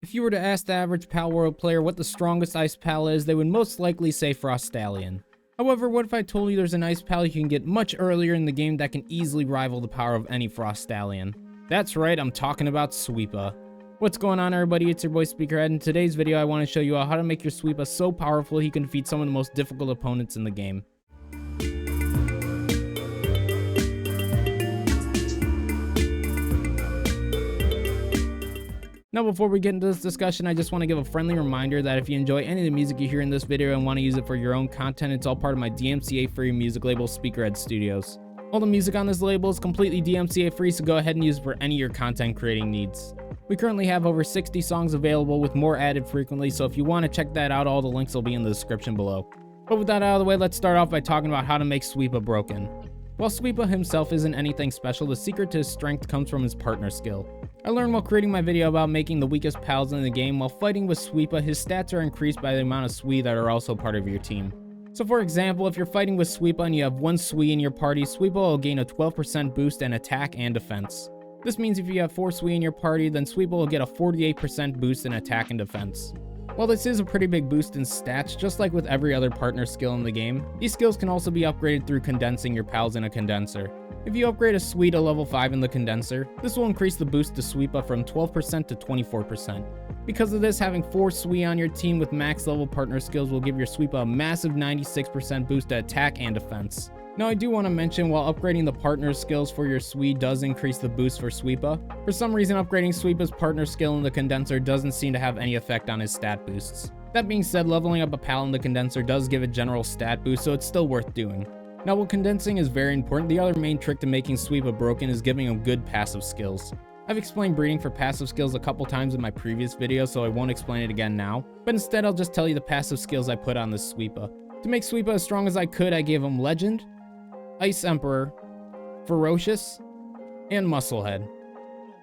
If you were to ask the average Palworld player what the strongest ice pal is, they would most likely say Frostallion. However, what if I told you there's an ice pal you can get much earlier in the game that can easily rival the power of any Frostallion? That's right, I'm talking about Sweepa. What's going on, everybody? It's your boy Speakerhead. In today's video, I want to show you how to make your Sweepa so powerful he can defeat some of the most difficult opponents in the game. Now, before we get into this discussion, I just want to give a friendly reminder that if you enjoy any of the music you hear in this video and want to use it for your own content, it's all part of my DMCA-free music label, Speakerhead Studios. All the music on this label is completely DMCA-free, so go ahead and use it for any of your content creating needs. We currently have over 60 songs available with more added frequently, so if you want to check that out, all the links will be in the description below. But with that out of the way, let's start off by talking about how to make Sweepa broken. While Sweepa himself isn't anything special, the secret to his strength comes from his partner skill. I learned while creating my video about making the weakest pals in the game. While fighting with Sweepa, his stats are increased by the amount of Swee that are also part of your team. So for example, if you're fighting with Sweepa and you have one Swee in your party, Sweepa will gain a 12% boost in attack and defense. This means if you have 4 Swee in your party, then Sweepa will get a 48% boost in attack and defense. While this is a pretty big boost in stats, just like with every other partner skill in the game, these skills can also be upgraded through condensing your pals in a condenser. If you upgrade a Swee to level 5 in the condenser, this will increase the boost to Sweepa from 12% to 24%. Because of this, having 4 Swee on your team with max level partner skills will give your Sweepa a massive 96% boost to attack and defense. Now, I do want to mention, while upgrading the partner skills for your Swee does increase the boost for Sweepa, for some reason upgrading Sweepa's partner skill in the condenser doesn't seem to have any effect on his stat boosts. That being said, leveling up a pal in the condenser does give a general stat boost, so it's still worth doing. Now, while condensing is very important, the other main trick to making Sweepa broken is giving him good passive skills. I've explained breeding for passive skills a couple times in my previous video, so I won't explain it again now, but instead I'll just tell you the passive skills I put on this Sweepa. To make Sweepa as strong as I could, I gave him Legend, Ice Emperor, Ferocious, and Musclehead.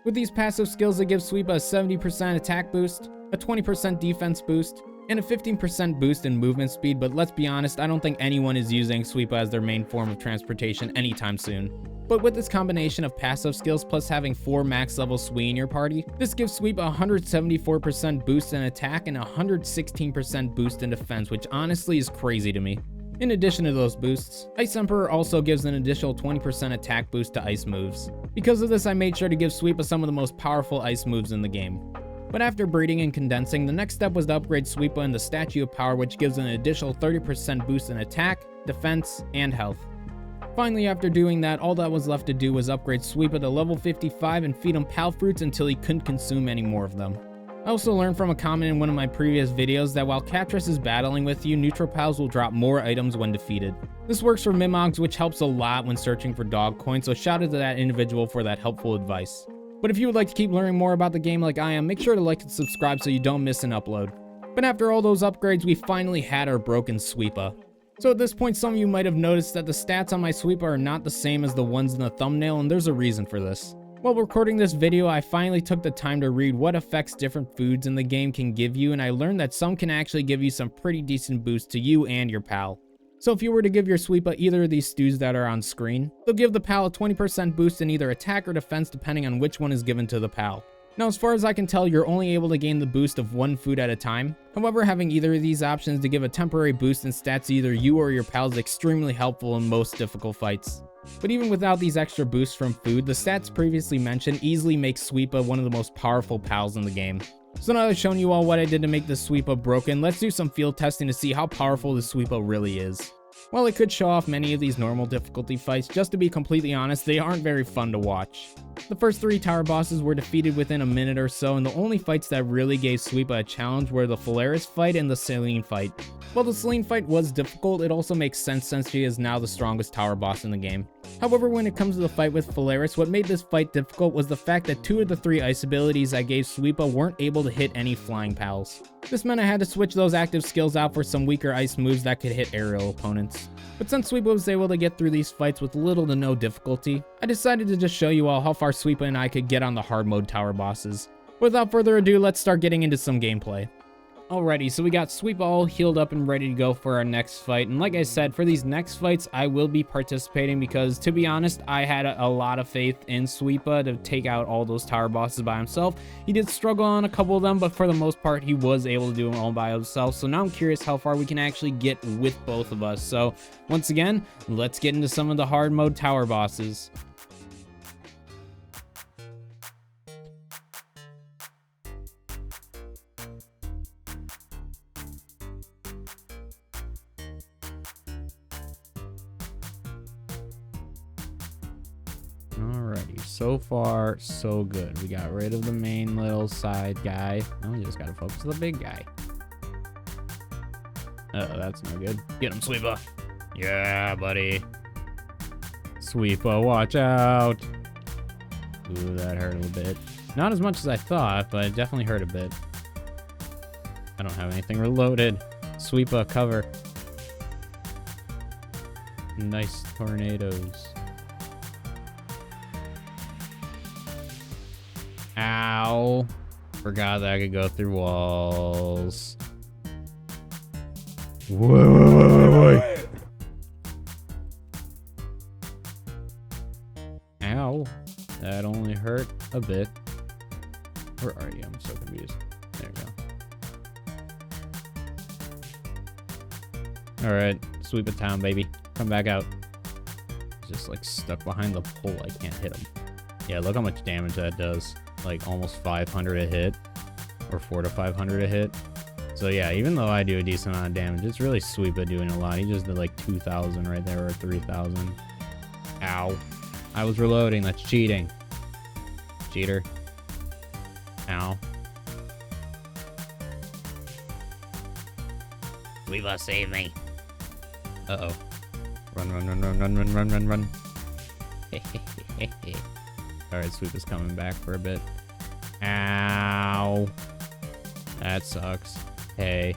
With these passive skills, it gives Sweepa a 70% attack boost, a 20% defense boost, and a 15% boost in movement speed, but let's be honest, I don't think anyone is using Sweepa as their main form of transportation anytime soon. But with this combination of passive skills plus having 4 max level Swee in your party, this gives Sweepa a 174% boost in attack and a 116% boost in defense, which honestly is crazy to me. In addition to those boosts, Ice Emperor also gives an additional 20% attack boost to ice moves. Because of this, I made sure to give Sweepa some of the most powerful ice moves in the game. But after breeding and condensing, the next step was to upgrade Sweepa in the Statue of Power, which gives an additional 30% boost in attack, defense, and health. Finally, after doing that, all that was left to do was upgrade Sweepa to level 55 and feed him pal fruits until he couldn't consume any more of them. I also learned from a comment in one of my previous videos that while Catress is battling with you, neutral pals will drop more items when defeated. This works for Mimogs, which helps a lot when searching for dog coins, so shout out to that individual for that helpful advice. But if you would like to keep learning more about the game like I am, make sure to like and subscribe so you don't miss an upload. But after all those upgrades, we finally had our broken Sweepa. So at this point, some of you might have noticed that the stats on my Sweepa are not the same as the ones in the thumbnail, and there's a reason for this. While recording this video, I finally took the time to read what effects different foods in the game can give you, and I learned that some can actually give you some pretty decent boosts to you and your pal. So if you were to give your Sweepa either of these stews that are on screen, they'll give the pal a 20% boost in either attack or defense depending on which one is given to the pal. Now, as far as I can tell, you're only able to gain the boost of one food at a time. However, having either of these options to give a temporary boost in stats to either you or your pal is extremely helpful in most difficult fights. But even without these extra boosts from food, the stats previously mentioned easily make Sweepa one of the most powerful pals in the game. So now that I've shown you all what I did to make this Sweepa broken, let's do some field testing to see how powerful this Sweepa really is. While it could show off many of these normal difficulty fights, just to be completely honest, they aren't very fun to watch. The first 3 tower bosses were defeated within a minute or so, and the only fights that really gave Sweepa a challenge were the Phalaris fight and the Lyleen fight. While the Lyleen fight was difficult, it also makes sense since she is now the strongest tower boss in the game. However, when it comes to the fight with Phalaris, what made this fight difficult was the fact that 2 of the 3 ice abilities I gave Sweepa weren't able to hit any flying pals. This meant I had to switch those active skills out for some weaker ice moves that could hit aerial opponents. But since Sweepa was able to get through these fights with little to no difficulty, I decided to just show you all how far Sweepa and I could get on the hard mode tower bosses. Without further ado, let's start getting into some gameplay. Alrighty, so we got Sweepa all healed up and ready to go for our next fight. And like I said, for these next fights, I will be participating because, to be honest, I had a lot of faith in Sweepa to take out all those tower bosses by himself. He did struggle on a couple of them, but for the most part, he was able to do them all by himself. So now I'm curious how far we can actually get with both of us. So once again, let's get into some of the hard mode tower bosses. Alrighty, so far so good. We got rid of the main little side guy. Now we just gotta focus on the big guy. Oh, that's no good. Get him, Sweepa. Yeah, buddy. Sweepa, watch out. Ooh, that hurt a little bit. Not as much as I thought, but it definitely hurt a bit. I don't have anything reloaded. Sweepa, cover. Nice tornadoes. Ow. Forgot that I could go through walls. Whoa. Ow. That only hurt a bit. Where are you? I'm so confused. There we go. Alright. Sweep it town, baby. Come back out. Just like stuck behind the pole. I can't hit him. Yeah, look how much damage that does. Like almost 500 a hit. Or 400 to 500 a hit. So yeah, even though I do a decent amount of damage, it's really Sweepa doing a lot. He just did like 2,000 right there, or 3,000. Ow. I was reloading. That's cheating. Cheater. Ow. Sweepa, save me. Uh-oh. Run, run, run, run, run, run, run, run, run. Alright, Sweepa's coming back for a bit. Ow. That sucks. Hey.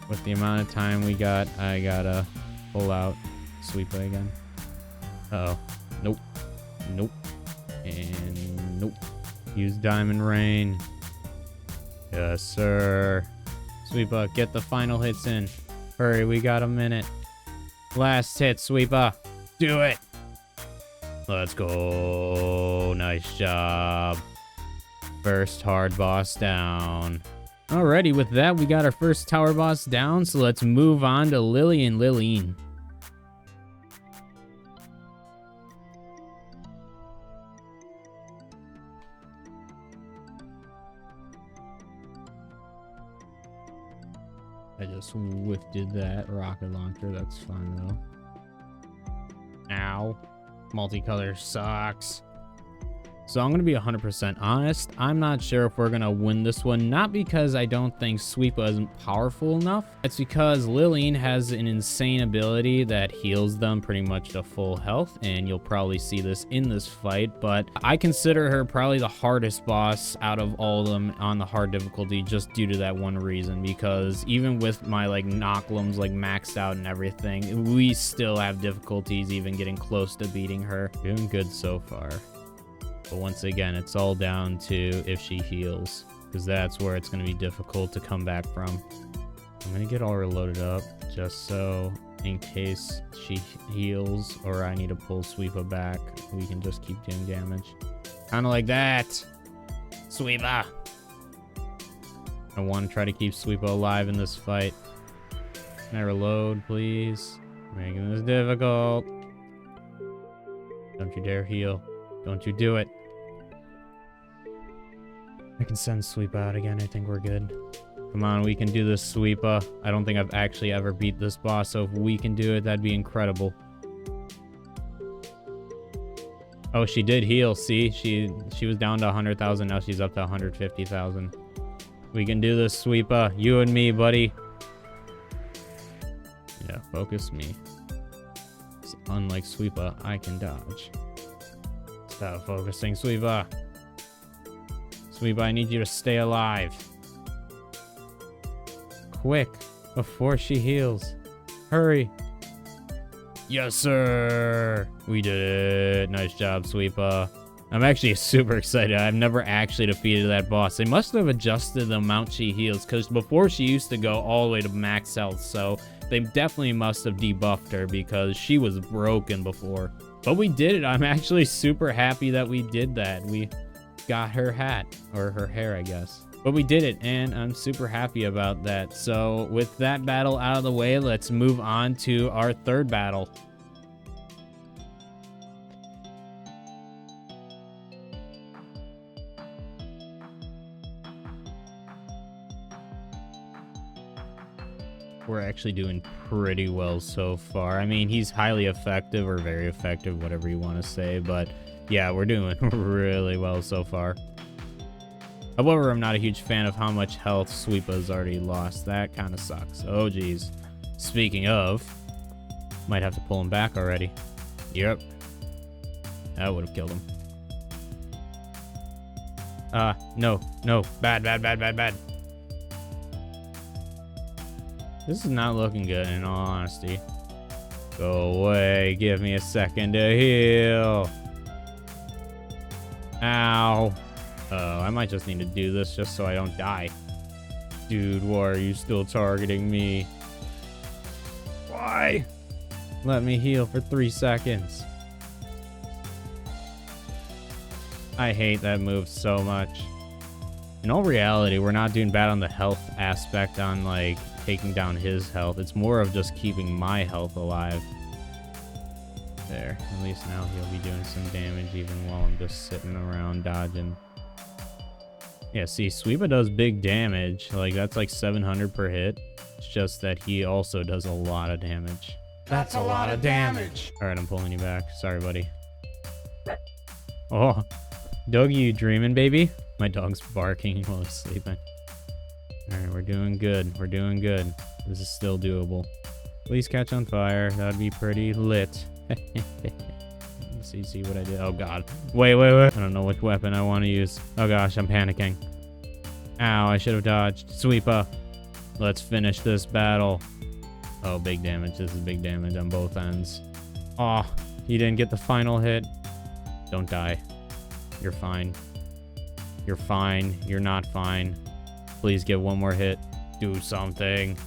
With the amount of time we got, I gotta pull out Sweepa again. Uh-oh. Nope. Nope. And nope. Use Diamond Rain. Yes, sir. Sweepa, get the final hits in. Hurry, we got a minute. Last hit, Sweepa. Do it. Let's go. Nice job. First hard boss down. Alrighty, with that, we got our first tower boss down, so let's move on to Lily and Lyleen. I just whiffed that rocket launcher. That's fun, though. Ow. Multicolor sucks. So I'm going to be 100% honest. I'm not sure if we're going to win this one. Not because I don't think Sweepa isn't powerful enough. It's because Lyleen has an insane ability that heals them pretty much to full health. And you'll probably see this in this fight. But I consider her probably the hardest boss out of all of them on the hard difficulty just due to that one reason. Because even with my like Knocklums like maxed out and everything, we still have difficulties even getting close to beating her. Doing good so far. But once again, it's all down to if she heals, because that's where it's going to be difficult to come back from. I'm going to get all her loaded up just so in case she heals or I need to pull Sweepa back, we can just keep doing damage. Kind of like that. Sweepa. I want to try to keep Sweepa alive in this fight. Can I reload, please? Making this difficult. Don't you dare heal. Don't you do it. I can send Sweepa out again. I think we're good. Come on, we can do this, Sweepa. I don't think I've actually ever beat this boss, so if we can do it, that'd be incredible. Oh, she did heal. See, she was down to 100,000. Now she's up to 150,000. We can do this, Sweepa. You and me, buddy. Yeah, focus me. Unlike Sweepa, I can dodge. Stop focusing, Sweepa. Sweepa, I need you to stay alive. Quick, before she heals. Hurry. Yes, sir. We did it. Nice job, Sweepa. I'm actually super excited. I've never actually defeated that boss. They must have adjusted the amount she heals, because before she used to go all the way to max health, so they definitely must have debuffed her because she was broken before. But we did it. I'm actually super happy that we did that. We got her hat, or her hair, I guess. But we did it, and I'm super happy about that. So with that battle out of the way, let's move on to our third battle. We're actually doing pretty well so far. I mean, he's highly effective or very effective, whatever you want to say. But yeah, we're doing really well so far. However, I'm not a huge fan of how much health Sweepa's already lost. That kind of sucks. Oh, geez. Speaking of, might have to pull him back already. Yep. That would have killed him. No. Bad. This is not looking good, in all honesty. Go away. Give me a second to heal. Ow. Oh, I might just need to do this just so I don't die. Dude, why are you still targeting me? Why? Let me heal for 3 seconds. I hate that move so much. In all reality, we're not doing bad on the health aspect on, like, taking down his health. It's more of just keeping my health alive. There. At least now he'll be doing some damage even while I'm just sitting around dodging. Yeah, see, Sweepa does big damage. Like, that's like 700 per hit. It's just that he also does a lot of damage. That's a lot of damage. Alright, I'm pulling you back. Sorry, buddy. Oh, Doggy, you dreaming, baby? My dog's barking while he's sleeping. Alright, we're doing good. We're doing good. This is still doable. Please catch on fire. That'd be pretty lit. Let's see what I did. Oh, God. Wait. I don't know which weapon I want to use. Oh, gosh, I'm panicking. Ow, I should have dodged. Sweepa. Let's finish this battle. Oh, big damage. This is big damage on both ends. Oh, he didn't get the final hit. Don't die. You're fine. You're fine. You're not fine. Please get one more hit. Do something.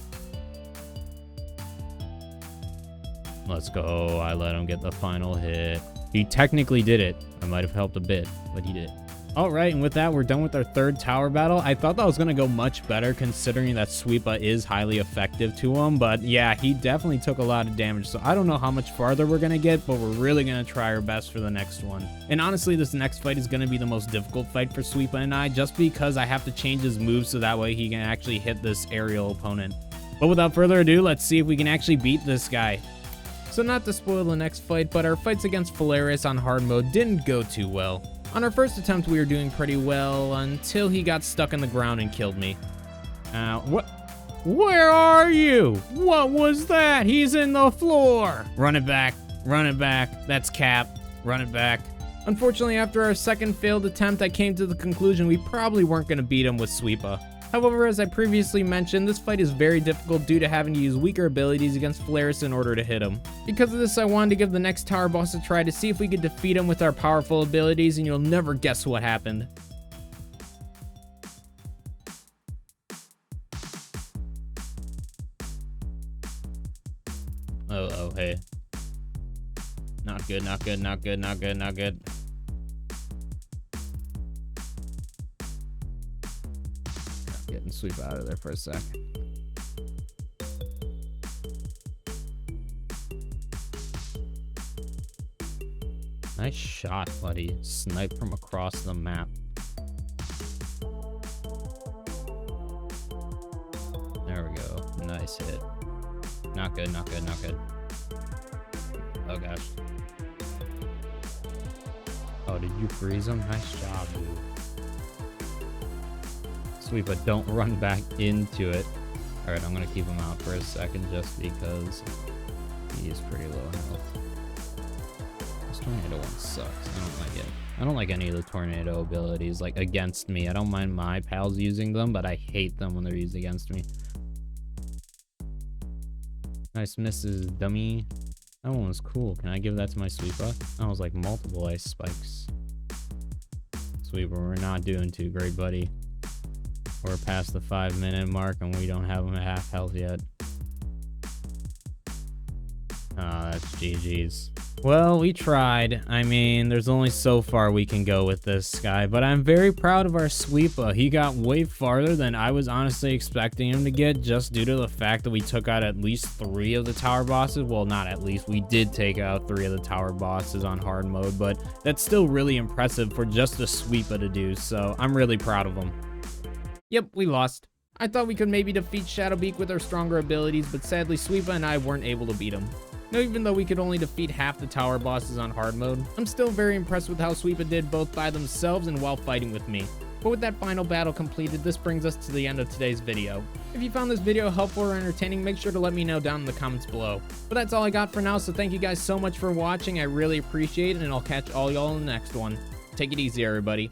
Let's go. I let him get the final hit. He technically did it. I might have helped a bit, but he did. Alright, and with that, we're done with our third tower battle. I thought that was going to go much better considering that Sweepa is highly effective to him. But yeah, he definitely took a lot of damage. So I don't know how much farther we're going to get, but we're really going to try our best for the next one. And honestly, this next fight is going to be the most difficult fight for Sweepa and I, just because I have to change his moves so that way he can actually hit this aerial opponent. But without further ado, let's see if we can actually beat this guy. So not to spoil the next fight, but our fights against Phalaris on hard mode didn't go too well. On our first attempt, we were doing pretty well until he got stuck in the ground and killed me. What? Where are you? What was that? He's in the floor. Run it back. Run it back. That's Cap. Run it back. Unfortunately, after our second failed attempt, I came to the conclusion we probably weren't going to beat him with Sweepa. However, as I previously mentioned, this fight is very difficult due to having to use weaker abilities against Phalaris in order to hit him. Because of this, I wanted to give the next tower boss a try to see if we could defeat him with our powerful abilities, and you'll never guess what happened. Oh, hey. Not good, not good, not good, not good, not good. Getting Sweepa out of there for a sec. Nice shot, buddy. Snipe from across the map. There we go. Nice hit. Not good, not good, not good. Oh, gosh. Oh, did you freeze him? Nice job, dude. Sweepa, don't run back into it. Alright, I'm gonna keep him out for a second just because he is pretty low in health. This tornado one sucks. I don't like it. I don't like any of the tornado abilities, like, against me. I don't mind my pals using them, but I hate them when they're used against me. Nice misses, dummy. That one was cool. Can I give that to my Sweepa? That was like multiple ice spikes. Sweepa, we're not doing too great, buddy. We're past the 5-minute mark and we don't have him at half health yet. Oh, that's GG's. Well, we tried. I mean, there's only so far we can go with this guy, but I'm very proud of our Sweepa. He got way farther than I was honestly expecting him to get, just due to the fact that we took out at least 3 of the tower bosses. Well, not at least. We did take out 3 of the tower bosses on hard mode, but that's still really impressive for just a Sweepa to do, so I'm really proud of him. Yep, we lost. I thought we could maybe defeat Shadowbeak with our stronger abilities, but sadly Sweepa and I weren't able to beat him. Now, even though we could only defeat half the tower bosses on hard mode, I'm still very impressed with how Sweepa did both by themselves and while fighting with me. But with that final battle completed, this brings us to the end of today's video. If you found this video helpful or entertaining, make sure to let me know down in the comments below. But that's all I got for now, so thank you guys so much for watching. I really appreciate it, and I'll catch all y'all in the next one. Take it easy, everybody.